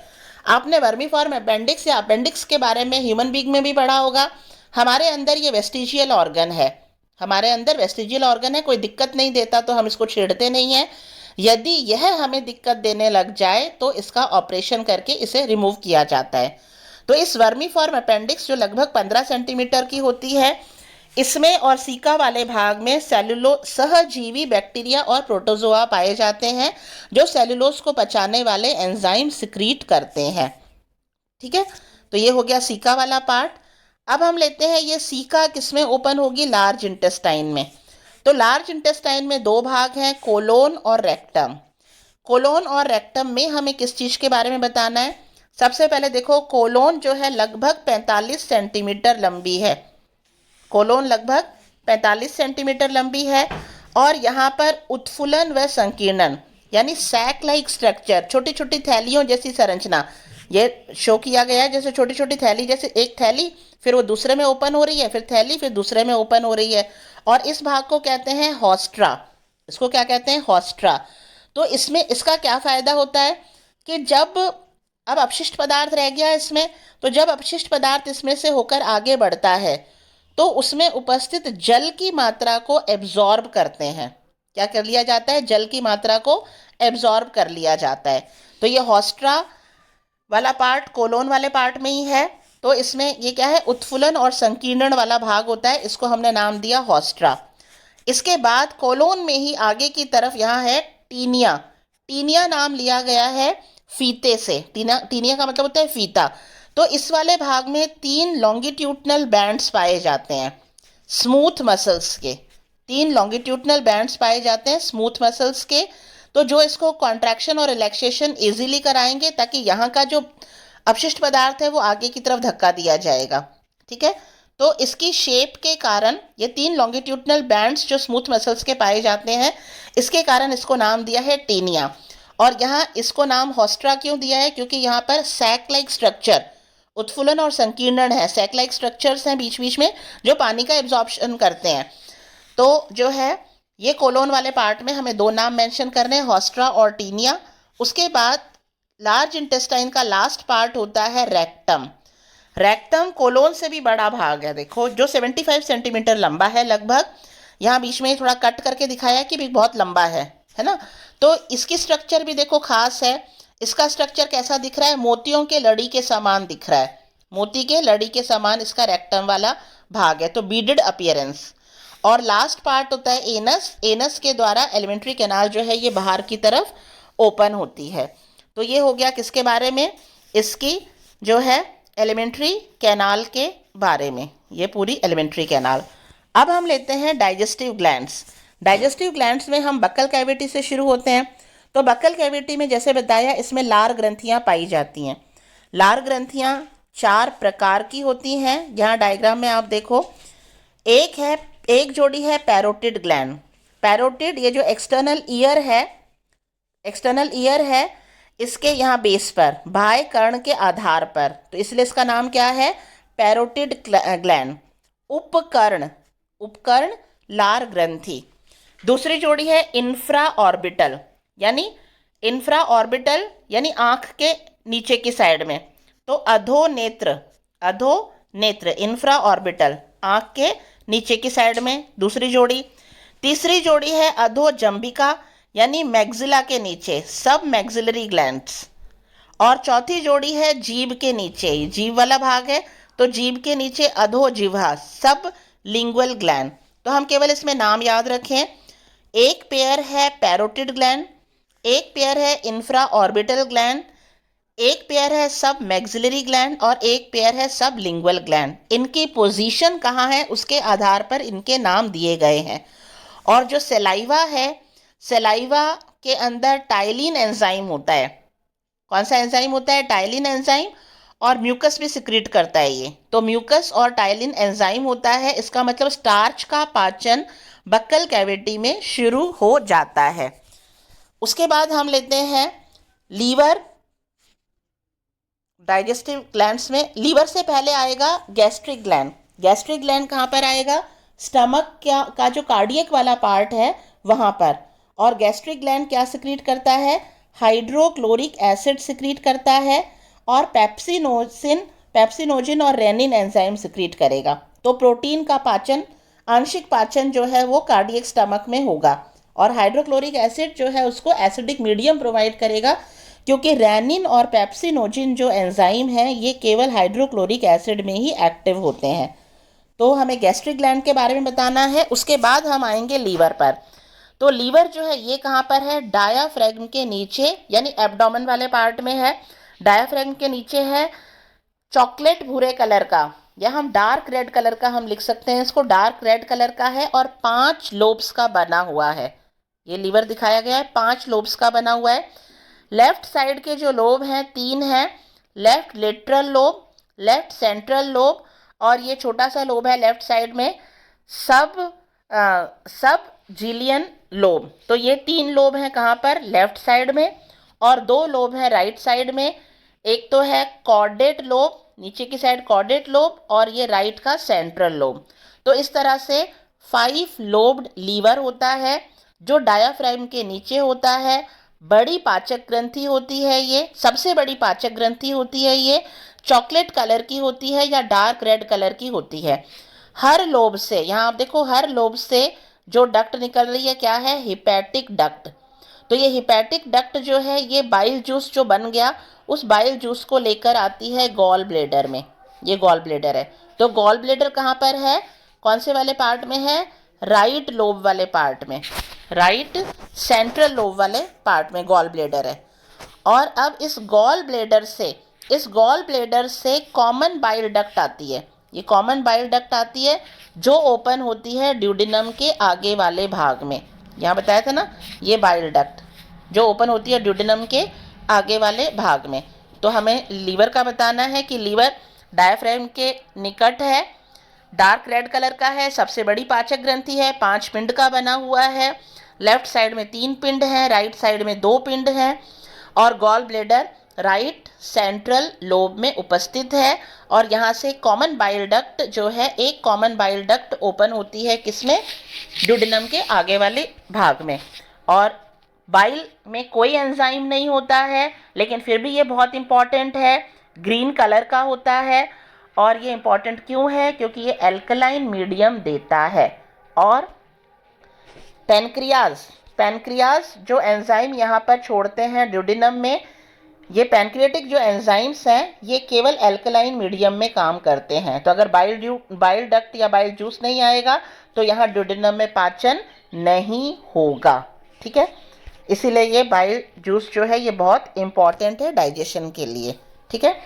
आपने वर्मी फॉर्म अपेंडिक्स या अपेंडिक्स के बारे में ह्यूमन बीइंग में भी पढ़ा होगा। हमारे अंदर ये वेस्टिजियल ऑर्गन है, हमारे अंदर वेस्टिजियल ऑर्गन है, कोई दिक्कत नहीं देता तो हम इसको छेड़ते नहीं हैं। यदि यह हमें दिक्कत देने लग जाए तो इसका ऑपरेशन करके इसे रिमूव किया जाता है। तो इस वर्मी फॉर्म अपेंडिक्स जो लगभग 15 सेंटीमीटर की होती है, इसमें और सीका वाले भाग में सहजीवी बैक्टीरिया और प्रोटोजोआ पाए जाते हैं जो सेल्यूलोज को पचाने वाले एंजाइम सिक्रीट करते हैं। ठीक है, तो ये हो गया सीका वाला पार्ट। अब हम लेते हैं ये सीका किसमें ओपन होगी, लार्ज इंटेस्टाइन में। तो लार्ज इंटेस्टाइन में 2 भाग हैं, कोलोन और रेक्टम। कोलोन और रेक्टम में हमें किस चीज़ के बारे में बताना है, सबसे पहले देखो कोलोन जो है लगभग 45 सेंटीमीटर लंबी है, कोलोन लगभग 45 सेंटीमीटर लंबी है। और यहाँ पर उत्फुलन व संकीर्णन यानी सैक लाइक स्ट्रक्चर, छोटी छोटी थैलियों जैसी संरचना ये शो किया गया है, जैसे छोटी छोटी थैली, जैसे एक थैली फिर वो दूसरे में ओपन हो रही है, फिर थैली फिर दूसरे में ओपन हो रही है। और इस भाग को कहते हैं हॉस्ट्रा, इसको क्या कहते हैं, हॉस्ट्रा। तो इसमें इसका क्या फ़ायदा होता है कि जब अब अपशिष्ट पदार्थ रह गया इसमें, तो जब अपशिष्ट पदार्थ इसमें से होकर आगे बढ़ता है तो उसमें उपस्थित जल की मात्रा को एब्जॉर्ब करते हैं। क्या कर लिया जाता है, जल की मात्रा को एब्जॉर्ब कर लिया जाता है। तो ये हॉस्ट्रा वाला पार्ट कोलोन वाले पार्ट में ही है। तो इसमें ये क्या है, उत्फुलन और संकीर्णन वाला भाग होता है, इसको हमने नाम दिया हॉस्ट्रा। इसके बाद कोलोन में ही आगे की तरफ यहाँ है टीनिया। टीनिया नाम लिया गया है फीते से। टीनिया का मतलब होता है फीता। तो इस वाले भाग में 3 लॉन्गिट्यूडनल बैंड्स पाए जाते हैं स्मूथ मसल्स के। 3 लॉन्गिट्यूडनल बैंड्स पाए जाते हैं स्मूथ मसल्स के, तो जो इसको कॉन्ट्रैक्शन और रिलैक्सेशन इजीली कराएंगे, ताकि यहाँ का जो अपशिष्ट पदार्थ है वो आगे की तरफ धक्का दिया जाएगा। ठीक है, तो इसकी शेप के कारण ये 3 लॉन्गिट्यूडनल बैंड्स जो स्मूथ मसल्स के पाए जाते हैं, इसके कारण इसको नाम दिया है टेनिया। और यहाँ इसको नाम हॉस्ट्रा क्यों दिया है, क्योंकि यहाँ पर सैक लाइक स्ट्रक्चर, उत्फुलन और संकीर्णन है, सैक लाइक स्ट्रक्चर्स हैं बीच बीच में जो पानी का एब्जॉर्प्शन करते हैं। तो जो है ये कोलोन वाले पार्ट में हमें 2 नाम मेंशन करने हैं, हॉस्ट्रा और टीनिया। उसके बाद लार्ज इंटेस्टाइन का लास्ट पार्ट होता है रेक्टम। रेक्टम कोलोन से भी बड़ा भाग है, देखो, जो 75 सेंटीमीटर लंबा है लगभग। यहाँ बीच में थोड़ा कट करके दिखाया कि भी बहुत लंबा है ना। तो इसकी स्ट्रक्चर भी देखो खास है। इसका स्ट्रक्चर कैसा दिख रहा है, मोतियों के लड़ी के समान दिख रहा है, मोती के लड़ी के समान इसका रेक्टम वाला भाग है, तो बीडेड अपीयरेंस। और लास्ट पार्ट होता है एनस। एनस के द्वारा एलिमेंट्री कैनाल जो है ये बाहर की तरफ ओपन होती है। तो ये हो गया किसके बारे में, इसकी जो है एलिमेंट्री कैनाल के बारे में, ये पूरी एलिमेंट्री कैनाल। अब हम लेते हैं डाइजेस्टिव ग्लैंड्स। डाइजेस्टिव ग्लैंड्स में हम बक्कल कैविटी से शुरू होते हैं। तो बक्कल कैविटी में जैसे बताया, इसमें लार ग्रंथियाँ पाई जाती हैं। लार ग्रंथियाँ 4 प्रकार की होती हैं। यहाँ डायग्राम में आप देखो, एक जोड़ी है पैरोटिड ग्लैंड। पैरोटिड, ये जो एक्सटर्नल ईयर है इसके यहाँ बेस पर, बाह्य कर्ण के आधार पर, तो इसलिए इसका नाम क्या है, पैरोटिड ग्लैंड। उपकर्ण लार ग्रंथि। दूसरी जोड़ी है इंफ्रा ऑर्बिटल, यानी आंख के नीचे की साइड में, तो अधोनेत्र इंफ्रा ऑर्बिटल, आंख के नीचे की साइड में दूसरी जोड़ी। तीसरी जोड़ी है अधोजंबिका, यानी मैग्जिला के नीचे, सब मैग्जिलरी ग्लैंड्स। और चौथी जोड़ी है जीभ के नीचे, जीभ वाला भाग है, तो जीभ के नीचे अधोजिह्वा, सब लिंगुअल ग्लैंड। तो हम केवल इसमें नाम याद रखें, एक पेयर है पैरोटिड ग्लैंड, एक पेयर है इंफ्रा ऑर्बिटल ग्लैंड, एक पेयर है सब मैग्जिलरी ग्लैंड और एक पेयर है सब लिंगुअल ग्लैंड। इनकी पोजीशन कहाँ है उसके आधार पर इनके नाम दिए गए हैं। और जो सेलाइवा है, सेलाइवा के अंदर टाइलिन एंजाइम होता है। कौन सा एंजाइम होता है, टाइलिन एंजाइम, और म्यूकस भी सिक्रीट करता है ये। तो म्यूकस और टाइलिन एंजाइम होता है, इसका मतलब स्टार्च का पाचन बक्कल कैविटी में शुरू हो जाता है। उसके बाद हम लेते हैं लीवर। डाइजेस्टिव ग्लैंड्स में लीवर से पहले आएगा गैस्ट्रिक ग्लैंड। गैस्ट्रिक ग्लैंड कहाँ पर आएगा, स्टमक का जो कार्डियक वाला पार्ट है वहाँ पर। और गैस्ट्रिक ग्लैंड क्या सिक्रीट करता है, हाइड्रोक्लोरिक एसिड सिक्रीट करता है, और पेप्सिनोजिन और रेनिन एंजाइम सिक्रीट करेगा। तो प्रोटीन का पाचन, आंशिक पाचन जो है वो कार्डियक स्टमक में होगा, और हाइड्रोक्लोरिक एसिड जो है उसको एसिडिक मीडियम प्रोवाइड करेगा, क्योंकि रेनिन और पेप्सिनोजिन जो एंजाइम हैं ये केवल हाइड्रोक्लोरिक एसिड में ही एक्टिव होते हैं। तो हमें गैस्ट्रिक ग्लैंड के बारे में बताना है। उसके बाद हम आएंगे लीवर पर। तो लीवर जो है ये कहाँ पर है, डायाफ्रैगम के नीचे, यानी एब्डोमेन वाले पार्ट में है। डायाफ्रैगम के नीचे है, चॉकलेट भूरे कलर का, या हम डार्क रेड कलर का हम लिख सकते हैं इसको, डार्क रेड कलर का है, और 5 लोब्स का बना हुआ है। ये लीवर दिखाया गया है, 5 लोब्स का बना हुआ है। लेफ्ट साइड के जो लोब हैं 3 हैं, left lateral lobe, left central lobe, और ये छोटा सा लोब है लेफ्ट साइड में, सब जिलियन लोब। तो ये 3 लोब हैं कहाँ पर, लेफ्ट साइड में, और 2 लोब हैं राइट साइड में। एक तो है कॉर्डेट लोब, नीचे की साइड कॉर्डेट लोब, और ये राइट का सेंट्रल लोब। तो इस तरह से 5 लोब्ड लीवर होता है, जो डायाफ्राम के नीचे होता है। बड़ी पाचक ग्रंथि होती है, ये सबसे बड़ी पाचक ग्रंथि होती है, ये चॉकलेट कलर की होती है या डार्क रेड कलर की होती है। हर लोब से, यहाँ आप देखो, हर लोब से जो डक्ट निकल रही है क्या है, हिपैटिक डक्ट। तो ये हिपैटिक डक्ट जो है ये बाइल जूस जो बन गया, उस बाइल जूस को लेकर आती है गॉल ब्लेडर में, ये गॉल ब्लेडर है। तो गॉल ब्लेडर कहाँ पर है, कौन से वाले पार्ट में है, राइट लोब वाले पार्ट में, राइट सेंट्रल लोब वाले पार्ट में गॉल ब्लेडर है। और अब इस गॉल ब्लेडर से कॉमन बाइल डक्ट आती है। ये कॉमन बाइल डक्ट आती है जो ओपन होती है ड्यूडिनम के आगे वाले भाग में। यहाँ बताया था ना, ये बाइल डक्ट जो ओपन होती है ड्यूडिनम के आगे वाले भाग में। तो हमें लीवर का बताना है कि लीवर डायफ्राम के निकट है, डार्क रेड कलर का है, सबसे बड़ी पाचक ग्रंथि है, 5 पिंड का बना हुआ है। लेफ्ट साइड में 3 पिंड हैं, राइट साइड में 2 पिंड हैं। और gall bladder right central lobe में उपस्थित है। और यहाँ से कॉमन बाइल डक्ट जो है, एक कॉमन बाइल डक्ट ओपन होती है किसमें, ड्यूडिनम के आगे वाले भाग में। और बाइल में कोई एंजाइम नहीं होता है, लेकिन फिर भी ये बहुत इंपॉर्टेंट है, ग्रीन कलर का होता है। और ये इंपॉर्टेंट क्यों है, क्योंकि ये एल्कलाइन मीडियम देता है। और पैनक्रियाज जो एंजाइम यहाँ पर छोड़ते हैं ड्यूडिनम में, ये पैनक्रियाटिक जो एंजाइम्स हैं ये केवल एल्कलाइन मीडियम में काम करते हैं। तो अगर बाइल डक्ट या बाइल जूस नहीं आएगा तो यहाँ ड्यूडिनम में पाचन नहीं होगा। ठीक है, इसीलिए ये बाइल जूस जो है ये बहुत इंपॉर्टेंट है डाइजेशन के लिए। ठीक है,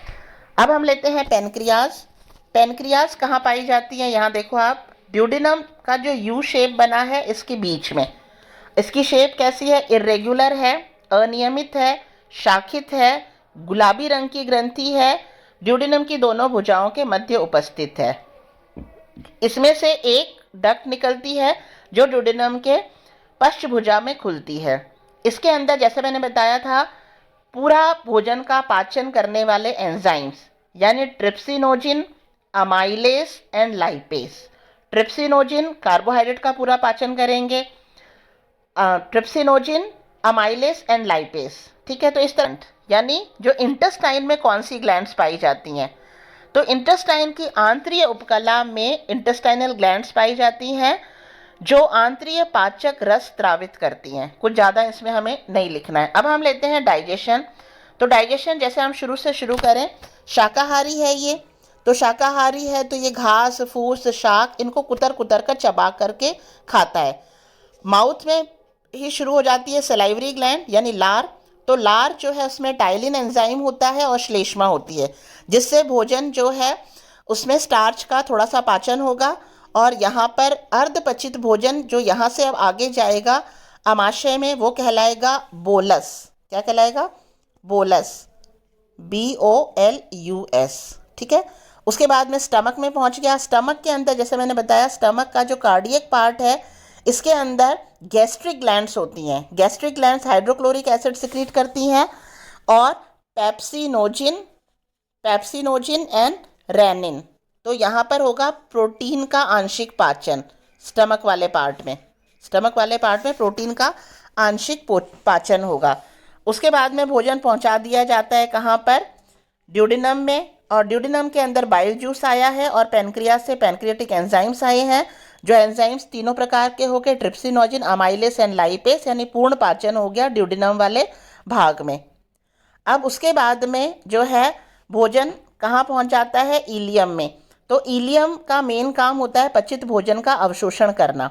अब हम लेते हैं पैनक्रियाज कहाँ पाई जाती है। यहाँ देखो आप, ड्यूडिनम का जो यू शेप बना है इसके बीच में, इसकी शेप कैसी है, इर्रेगुलर है, अनियमित है, शाखित है, गुलाबी रंग की ग्रंथि है, ड्यूडिनम की दोनों भुजाओं के मध्य उपस्थित है। इसमें से एक डक्ट निकलती है जो ड्यूडिनम के पश्चभुजा में खुलती है। इसके अंदर जैसे मैंने बताया था, पूरा भोजन का पाचन करने वाले एंजाइम्स यानी trypsinogen, amylase and lipase. Trypsinogen carbohydrate का पूरा पाचन करेंगे, ट्रिप्सिनोजिन, अमाइलेस एंड लाइपेस। ठीक है, तो इस तरह यानी जो इंटेस्टाइन में कौन सी ग्लैंड्स पाई जाती हैं, तो इंटेस्टाइन की आंतरीय उपकला में इंटेस्टाइनल ग्लैंड्स पाई जाती हैं जो आंतरीय पाचक रस स्रावित करती हैं। कुछ ज़्यादा इसमें हमें नहीं लिखना है। अब हम लेते हैं डाइजेशन। तो डाइजेशन जैसे हम शुरू करें, शाकाहारी है ये, तो शाकाहारी है तो ये घास फूस शाक इनको कुतर कुतर कर चबा करके खाता है। माउथ में ही शुरू हो जाती है सलाइवरी ग्लैंड यानी लार। तो लार जो है उसमें टाइलिन एंजाइम होता है और श्लेष्मा होती है, जिससे भोजन जो है उसमें स्टार्च का थोड़ा सा पाचन होगा। और यहाँ पर अर्धपचित भोजन जो यहाँ से अब आगे जाएगा आमाशय में, वो कहलाएगा बोलस। क्या कहलाएगा, बोलस, BOLUS। ठीक है, उसके बाद में स्टमक में पहुँच गया। स्टमक के अंदर जैसे मैंने बताया, स्टमक का जो कार्डियक पार्ट है इसके अंदर गैस्ट्रिक ग्लैंड्स होती हैं। Gastric glands hydrochloric acid secrete करती हैं और पेप्सिनोजिन एंड रेनिन। तो यहाँ पर होगा प्रोटीन का आंशिक पाचन स्टमक वाले पार्ट में प्रोटीन का आंशिक पाचन होगा। उसके बाद में भोजन पहुँचा दिया जाता है कहाँ पर, ड्यूडिनम में। और ड्यूडिनम के अंदर बाइल जूस आया है और पैनक्रियाज से पैनक्रियाटिक एंजाइम्स आए हैं, जो एंजाइम्स तीनों प्रकार के हो गए, ट्रिप्सिनोजिन, अमाइलेस एंड लाइपेस, यानी पूर्ण पाचन हो गया ड्यूडिनम वाले भाग में। अब उसके बाद में जो है भोजन कहाँ पहुँच जाता है, इलियम में। तो इलियम का मेन काम होता है पचित भोजन का अवशोषण करना।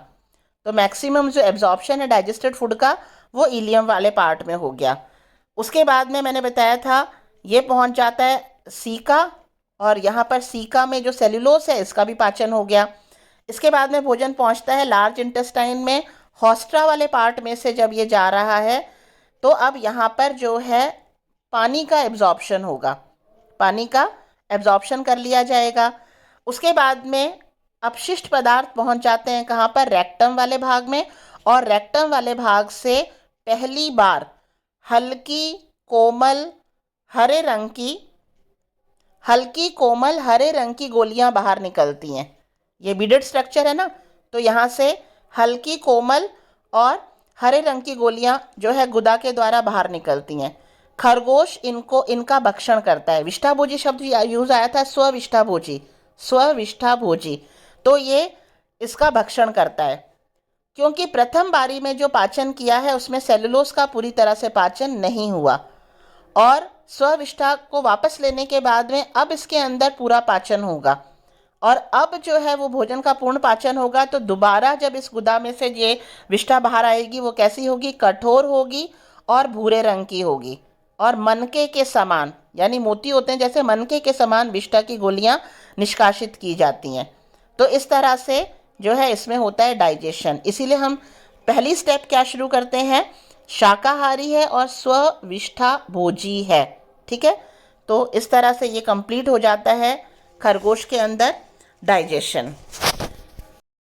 तो मैक्सिमम जो एब्जॉर्प्शन है डाइजेस्टेड फूड का वो इलियम वाले पार्ट में हो गया। उसके बाद में मैंने बताया था ये पहुँच जाता है सीका, और यहाँ पर सीका में जो सेल्यूलोस है इसका भी पाचन हो गया। इसके बाद में भोजन पहुँचता है लार्ज इंटेस्टाइन में, हॉस्ट्रा वाले पार्ट में से जब ये जा रहा है तो अब यहाँ पर जो है पानी का एब्जॉर्प्शन होगा, पानी का एब्जॉर्प्शन कर लिया जाएगा। उसके बाद में अपशिष्ट पदार्थ पहुँच जाते हैं कहाँ पर, रेक्टम वाले भाग में। और रेक्टम वाले भाग से पहली बार हल्की कोमल हरे रंग की गोलियां बाहर निकलती हैं। ये बीडेड स्ट्रक्चर है ना, तो यहाँ से हल्की कोमल और हरे रंग की गोलियां जो है गुदा के द्वारा बाहर निकलती हैं। खरगोश इनका भक्षण करता है। विष्ठाभोजी शब्द यूज आया था, स्वविष्ठाभोजी, तो ये इसका भक्षण करता है। क्योंकि प्रथम बारी में जो पाचन किया है उसमें सेलुलोज का पूरी तरह से पाचन नहीं हुआ, और स्वविष्ठा को वापस लेने के बाद में अब इसके अंदर पूरा पाचन होगा, और अब जो है वो भोजन का पूर्ण पाचन होगा। तो दोबारा जब इस गुदा में से ये विष्ठा बाहर आएगी, वो कैसी होगी? कठोर होगी और भूरे रंग की होगी, और मनके के समान, यानी मोती होते हैं जैसे, मनके के समान विष्ठा की गोलियां निष्कासित की जाती हैं। तो इस तरह से जो है इसमें होता है डाइजेशन। इसीलिए हम पहली स्टेप क्या शुरू करते हैं? शाकाहारी है और स्वविष्ठा भोजी है, ठीक है। तो इस तरह से ये कंप्लीट हो जाता है खरगोश के अंदर डाइजेशन।